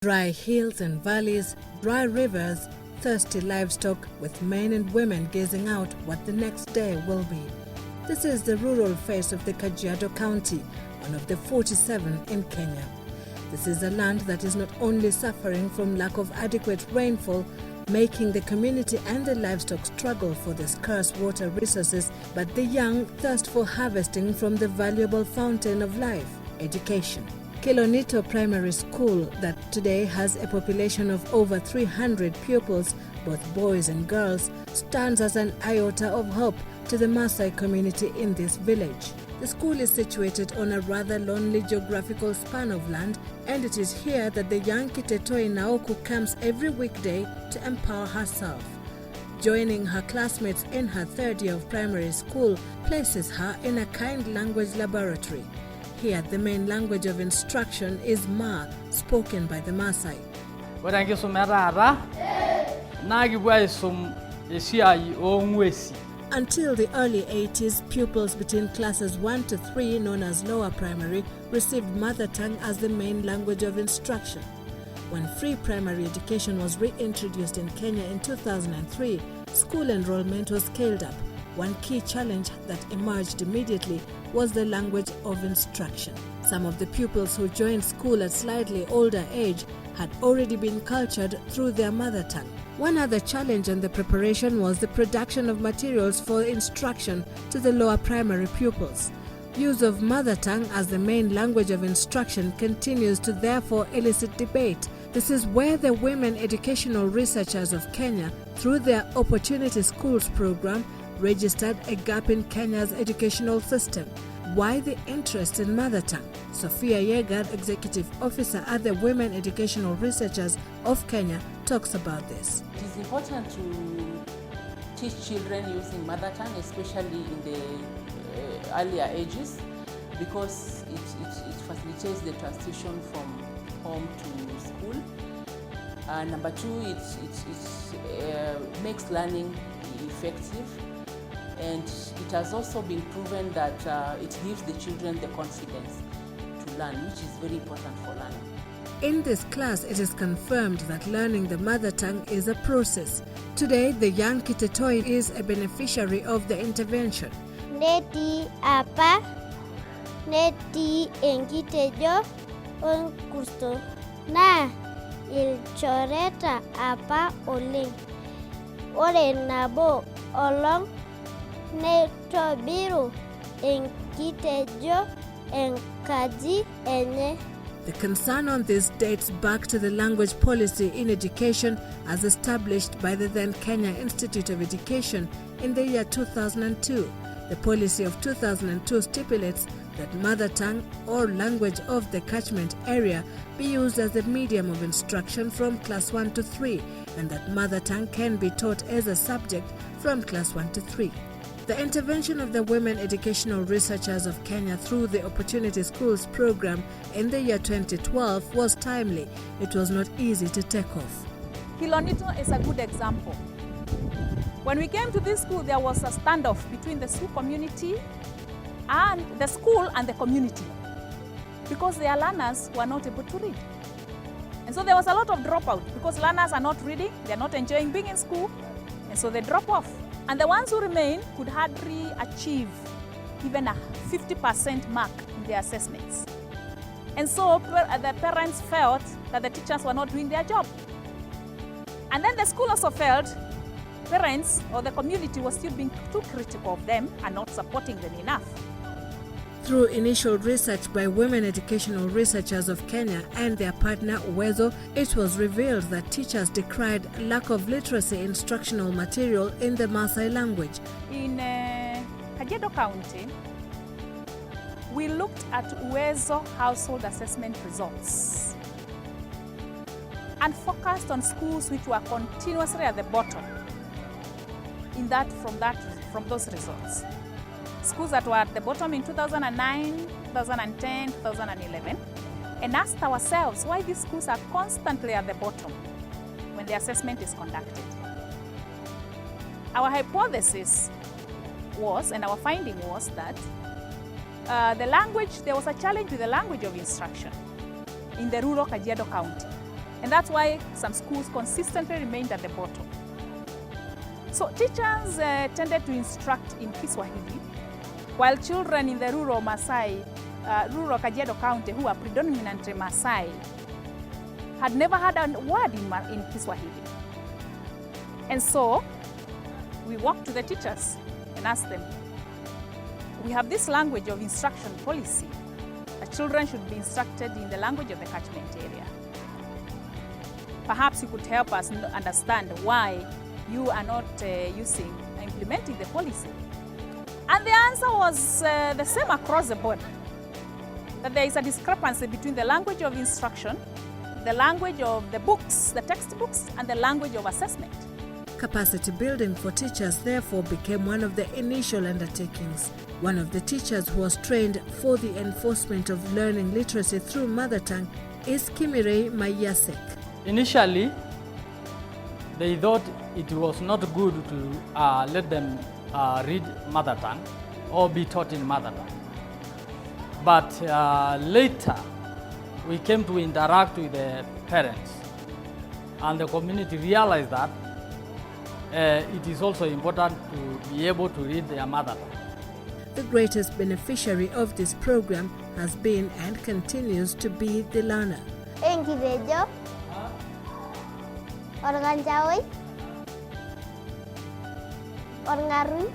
Dry hills and valleys, dry rivers, thirsty livestock, with men and women gazing out what the next day will be. This is the rural face of the Kajiado County, one of the 47 in Kenya. This is a land that is not only suffering from lack of adequate rainfall, making the community and the livestock struggle for the scarce water resources, but the young thirst for harvesting from the valuable fountain of life, education. Kilonito Primary School, that today has a population of over 300 pupils, both boys and girls, stands as an iota of hope to the Maasai community in this village. The school is situated on a rather lonely geographical span of land, and it is here that the young Kitetoi Naoku comes every weekday to empower herself. Joining her classmates in her third year of primary school places her in a kind language laboratory. Here, the main language of instruction is Ma, spoken by the Maasai. Until the early 80s, pupils between classes 1 to 3, known as lower primary, received mother tongue as the main language of instruction. When free primary education was reintroduced in Kenya in 2003, school enrollment was scaled up. One key challenge that emerged immediately was the language of instruction. Some of the pupils who joined school at slightly older age had already been cultured through their mother tongue. One other challenge in the preparation was the production of materials for instruction to the lower primary pupils. Use of mother tongue as the main language of instruction continues to therefore elicit debate. This is where the Women Educational Researchers of Kenya, through their Opportunity Schools program, registered a gap in Kenya's educational system. Why the interest in mother tongue? Sophia Yegar, Executive Officer at the Women Educational Researchers of Kenya, talks about this. It is important to teach children using mother tongue, especially in the earlier ages, because it facilitates the transition from home to school. Number two, it makes learning effective. And it has also been proven that it gives the children the confidence to learn, which is very important for learning. In this class, it is confirmed that learning the mother tongue is a process. Today, the young Kitetoi is a beneficiary of the intervention. Neti apa, neti enkitejo onkusto na ilchoreta apa oleng. Ore nabo olong netobiru enkitejo enkaji enye. The concern on this dates back to the language policy in education as established by the then Kenya Institute of Education in the year 2002. The policy of 2002 stipulates that mother tongue or language of the catchment area be used as the medium of instruction from class 1 to 3, and that mother tongue can be taught as a subject from class 1 to 3. The intervention of the Women Educational Researchers of Kenya through the Opportunity Schools program in the year 2012 was timely. It was not easy to take off. Kilonito is a good example. When we came to this school, there was a standoff between the school community and the school and the community because their learners were not able to read. And so there was a lot of dropout because learners are not reading, they're not enjoying being in school, and so they drop off. And the ones who remain could hardly achieve even a 50% mark in their assessments. And so the parents felt that the teachers were not doing their job. And then the school also felt parents or the community was still being too critical of them and not supporting them enough. Through initial research by Women Educational Researchers of Kenya and their partner Uwezo, it was revealed that teachers decried lack of literacy instructional material in the Maasai language. In Kajiado County, we looked at Uwezo household assessment results. and focused on schools which were continuously at the bottom from those results. Schools that were at the bottom in 2009, 2010, 2011, and asked ourselves why these schools are constantly at the bottom when the assessment is conducted. Our hypothesis was, and our finding was, that there was a challenge with the language of instruction in the rural Kajiado County. And that's why some schools consistently remained at the bottom. So teachers tended to instruct in Kiswahili, while children in the rural rural Kajiado County, who are predominantly Maasai, had never had a word in Kiswahili. And so we walked to the teachers and asked them, we have this language of instruction policy. The children should be instructed in the language of the catchment area. Perhaps you could help us understand why you are not implementing the policy. And the answer was the same across the board, that there is a discrepancy between the language of instruction, the language of the books, the textbooks, and the language of assessment. Capacity building for teachers therefore became one of the initial undertakings. One of the teachers who was trained for the enforcement of learning literacy through mother tongue is Kimirei Mayasek. Initially, they thought it was not good to let them read mother tongue or be taught in mother tongue. But later, we came to interact with the parents, and the community realized that it is also important to be able to read their mother tongue. The greatest beneficiary of this program has been and continues to be the learner. Enkitejo, organchaoi, orngarun,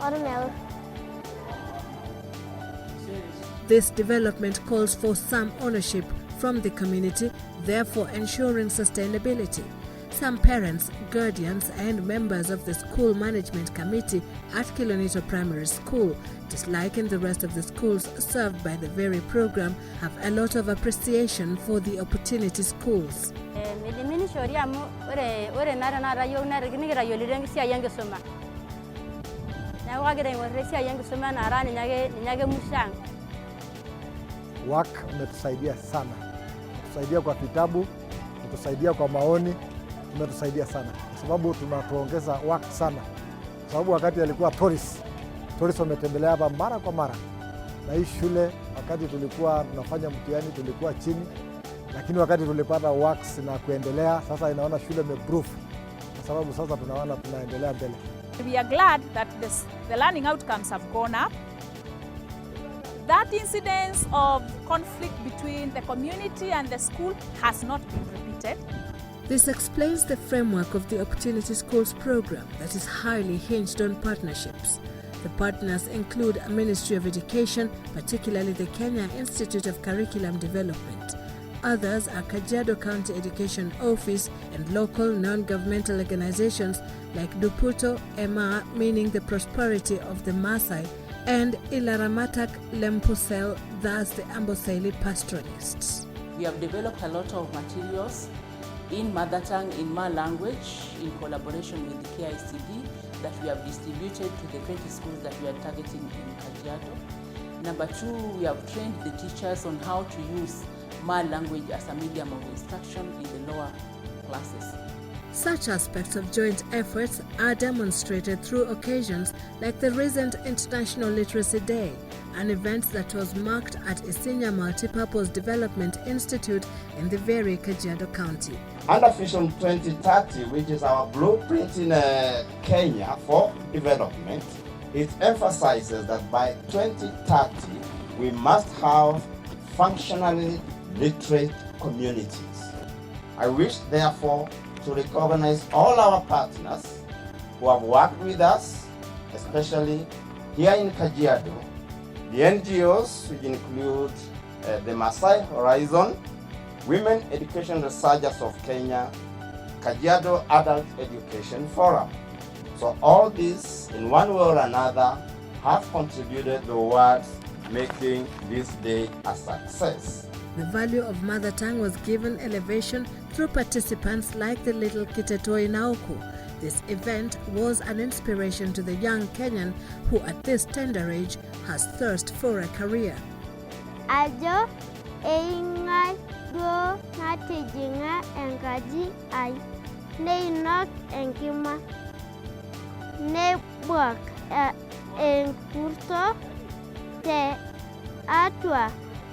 ormeur. This development calls for some ownership from the community, therefore ensuring sustainability. Some parents, guardians, and members of the school management committee at Kilonito Primary School, disliking the rest of the schools served by the very program, have a lot of appreciation for the opportunity schools. WERK umetusaidia sana, umetusaidia kwa vitabu, umetusaidia kwa maoni, umetusaidia sana kwa sababu tunatuongeza WERK sana, kwa sababu wakati alikuwa tourist wametembelea hapa mara kwa mara, na hii shule wakati tulikuwa tunafanya mtihani tulikuwa chini, lakini wakati tulipata WERK na kuendelea sasa inaona shule imeprove, kwa sababu sasa tunaona tunaendelea mbele. We are glad that the learning outcomes have gone up. That incidence of conflict between the community and the school has not been repeated. This explains the framework of the Opportunity Schools program that is highly hinged on partnerships. The partners include a Ministry of Education, particularly the Kenya Institute of Curriculum Development. Others are Kajiado County Education Office and local non-governmental organizations like Duputo Ema, meaning the prosperity of the Maasai, and Ilaramatak Lempusel, thus the Amboseli pastoralists. We have developed a lot of materials in mother tongue, in Ma language, in collaboration with the KICD, that we have distributed to the 20 schools that we are targeting in Kajiado. Number two, we have trained the teachers on how to use Ma language as a medium of instruction in the lower classes. Such aspects of joint efforts are demonstrated through occasions like the recent International Literacy Day, an event that was marked at Isinya Multipurpose Development Institute in the very Kajiado County. Under Vision 2030, which is our blueprint in Kenya for development, it emphasizes that by 2030, we must have functionally literate communities. I wish, therefore, to recognize all our partners who have worked with us, especially here in Kajiado, the NGOs, which include the Maasai Horizon, Women Education Researchers of Kenya, Kajiado Adult Education Forum. So all these, in one way or another, have contributed towards making this day a success. the value of mother tongue was given elevation through participants like the little Kitetoi Naoko. This event was an inspiration to the young Kenyan who at this tender age has thirst for a career. Ajo eingai go natijinga enkaji ai neinok enkima nebuak enkurto te atua.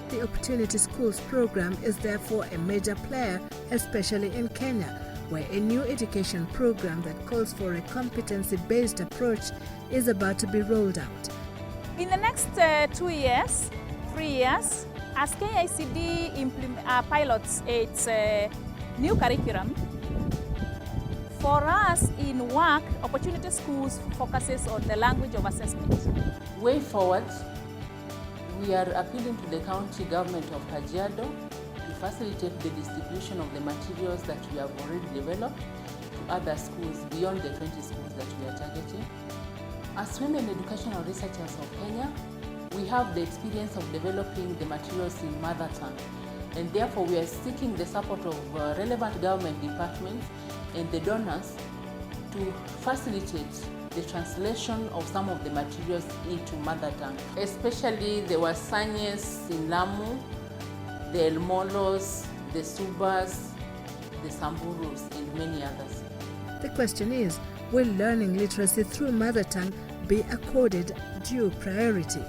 The Opportunity Schools program is therefore a major player, especially in Kenya, where a new education program that calls for a competency-based approach is about to be rolled out. In the next 3 years, as KICD pilots its new curriculum, for us in WERK, Opportunity Schools focuses on the language of assessment. Way forward, we are appealing to the county government of Kajiado to facilitate the distribution of the materials that we have already developed to other schools beyond the 20 schools that we are targeting. As women educational researchers of Kenya, we have the experience of developing the materials in mother tongue, and therefore we are seeking the support of relevant government departments and the donors to facilitate the translation of some of the materials into mother tongue, especially the Wasanyes in Lamu, the Elmolos, the Subas, the Samburus, and many others. The question is, will learning literacy through mother tongue be accorded due priority?